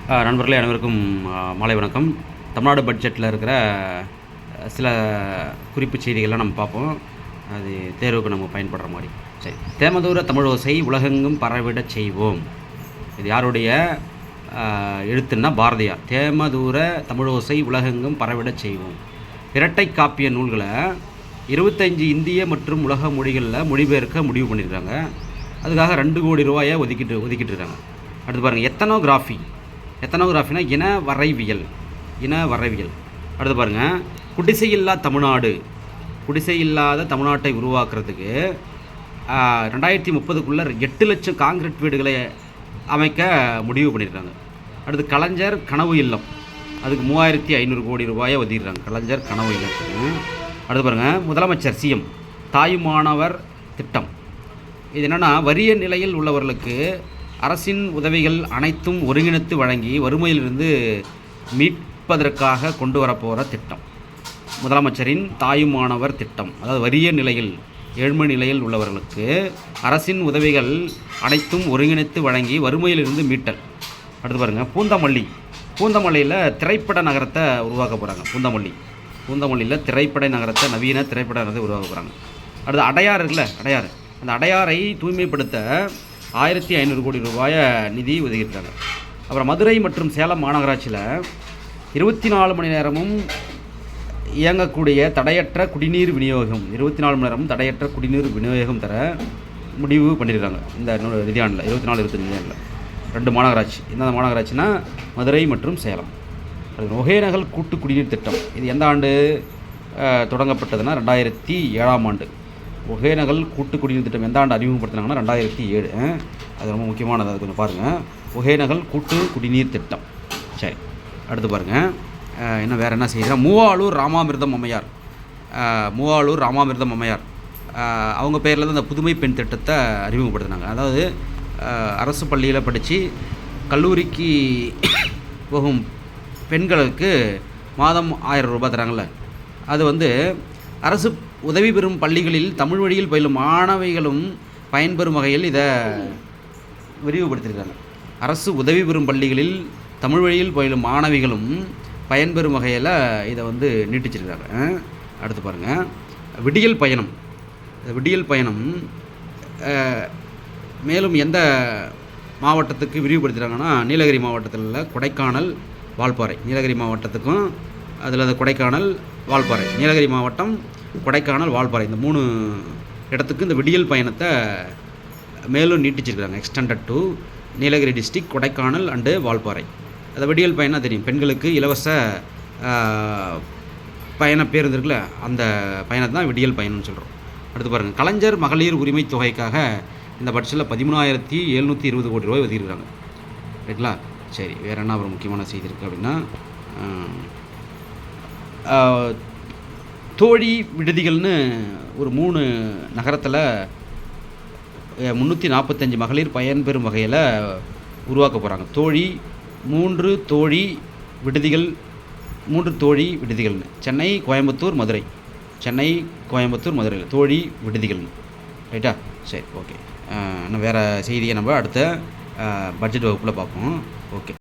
நண்பர்களே அனைவருக்கும் மாலை வணக்கம். தமிழ்நாடு பட்ஜெட்டில் இருக்கிற சில குறிப்பு செய்திகள்லாம் நம்ம பார்ப்போம். அது தேர்வுக்கு நம்ம பயன்படுற மாதிரி. சரி, தேமதூர தமிழோசை உலகெங்கும் பரவிடச் செய்வோம். இது யாருடைய எழுத்துன்னா பாரதியார். தேமதூர தமிழோசை உலகெங்கும் பரவிடச் செய்வோம். இரட்டை காப்பிய நூல்களை 25 இந்திய மற்றும் உலக மொழிகளில் மொழிபெயர்க்க முடிவு பண்ணியிருக்காங்க. அதுக்காக 2 கோடி ரூபாயை ஒதுக்கிட்டு இருக்காங்க. அடுத்து பாருங்கள், எத்தனோகிராஃபினா இன வரைவியல். அடுத்து பாருங்கள், குடிசையில்லாத தமிழ்நாட்டை உருவாக்குறதுக்கு 2030க்குள்ளே 8 லட்சம் காங்கிரீட் வீடுகளை அமைக்க முடிவு பண்ணியிருக்காங்க. அடுத்து கலைஞர் கனவு இல்லம், அதுக்கு 3500 கோடி ரூபாயை ஒதுக்கிடுறாங்க. கலைஞர் கனவு இல்லத்துக்கு. அடுத்து பாருங்கள், முதலமைச்சர் சிஎம் தாயுமானவர் திட்டம். இது என்னென்னா, வறிய நிலையில் உள்ளவர்களுக்கு அரசின் உதவிகள் அனைத்தும் ஒருங்கிணைத்து வழங்கி வறுமையிலிருந்து மீட்பதற்காக கொண்டு வரப்போகிற திட்டம் முதலமைச்சரின் தாயுமானவர் திட்டம். அதாவது வறிய நிலையில், ஏழ்மை நிலையில் உள்ளவர்களுக்கு அரசின் உதவிகள் அனைத்தும் ஒருங்கிணைத்து வழங்கி வறுமையிலிருந்து மீட்டல். அடுத்து பாருங்கள், பூந்தமல்லியில் திரைப்பட நகரத்தை உருவாக்க போகிறாங்க. பூந்தமல்லியில் திரைப்பட நகரத்தை, நவீன திரைப்பட நகரத்தை உருவாக்க போகிறாங்க. அடுத்து அடையாறு இருக்குல்ல, அந்த அடையாறை தூய்மைப்படுத்த 1500 கோடி ரூபாயை நிதி ஒதுக்கியிருக்காங்க. அப்புறம் மதுரை மற்றும் சேலம் மாநகராட்சியில் 24 மணி நேரமும் இயங்கக்கூடிய தடையற்ற குடிநீர் விநியோகம், 24 மணி நேரமும் தடையற்ற குடிநீர் விநியோகம் தர முடிவு பண்ணியிருக்காங்க. இந்த நிதியாண்டில் 24-25 நிதியாண்டில் 2 மாநகராட்சி. இந்த மாநகராட்சினா மதுரை மற்றும் சேலம். அது ஒகேனக்கல் கூட்டு குடிநீர் திட்டம். இது எந்த ஆண்டு தொடங்கப்பட்டதுன்னா 2007ஆம் ஆண்டு. ஒகேனக்கல் கூட்டு குடிநீர் திட்டம் எந்த ஆண்டு அறிமுகப்படுத்தினாங்கன்னா 2007. அது ரொம்ப முக்கியமானது, அது கொஞ்சம் பாருங்கள். ஒகேனக்கல் கூட்டு குடிநீர் திட்டம். சரி, அடுத்து பாருங்கள், இன்னும் வேறு என்ன செய்யுதுன்னா, மூவாளூர் ராமாமிர்தம் அம்மையார் அவங்க பேரில் தான் இந்த புதுமை பெண் திட்டத்தை அறிமுகப்படுத்தினாங்க. அதாவது அரசு பள்ளியில் படித்து கல்லூரிக்கு போகும் பெண்களுக்கு மாதம் 1000 ரூபாய் தராங்கள்ல, அது அரசு உதவி பெறும் பள்ளிகளில் தமிழ் வழியில் பயிலும் மாணவிகளும் பயன்பெறும் வகையில் இதை விரிவுபடுத்தியிருக்காங்க. அரசு உதவி பெறும் பள்ளிகளில் தமிழ் வழியில் பயிலும் மாணவிகளும் பயன்பெறும் வகையில் இதை நீட்டிச்சிருக்காங்க. அடுத்து பாருங்கள், விடியல் பயணம் மேலும் எந்த மாவட்டத்துக்கு விரிவுபடுத்துகிறாங்கன்னா, நீலகிரி மாவட்டத்தில் உள்ள கொடைக்கானல், வால்பாறை. நீலகிரி மாவட்டத்துக்கும் அதில் கொடைக்கானல், வால்பாறை, நீலகிரி மாவட்டம், கொடைக்கானல், வால்பாறை, இந்த 3 இடத்துக்கு இந்த விடியல் பயணத்தை மேலும் நீட்டிச்சிருக்கிறாங்க. Extended to Nilgiri district, Kodaikanal and Valparai. அந்த விடியல் பயணம் தெரியும், பெண்களுக்கு இலவச பயண பேருந்து இருக்குல்ல, அந்த பயணத்தை தான் விடியல் பயணம்னு சொல்கிறோம். அடுத்து பாருங்கள், கலைஞர் மகளிர் உரிமை தொகைக்காக இந்த பட்ஜெட்டில் 13,720 கோடி ரூபாய் ஒதுக்கியிருக்காங்க. ரைட்டுங்களா? சரி, வேறு என்ன ஒரு முக்கியமான செய்தி இருக்குது அப்படின்னா, தோழி விடுதிகள்னு ஒரு 3 நகரத்தில் 345 மகளிர் பயன்பெறும் வகையில் உருவாக்க போகிறாங்க. 3 தோழி விடுதிகள்னு சென்னை, கோயம்புத்தூர், மதுரையில் தோழி விடுதிகள்னு. ரைட்டா? சரி, ஓகே. இன்னும் வேறு செய்தியை நம்ம அடுத்த பட்ஜெட் வகுப்பில் பார்ப்போம். ஓகே.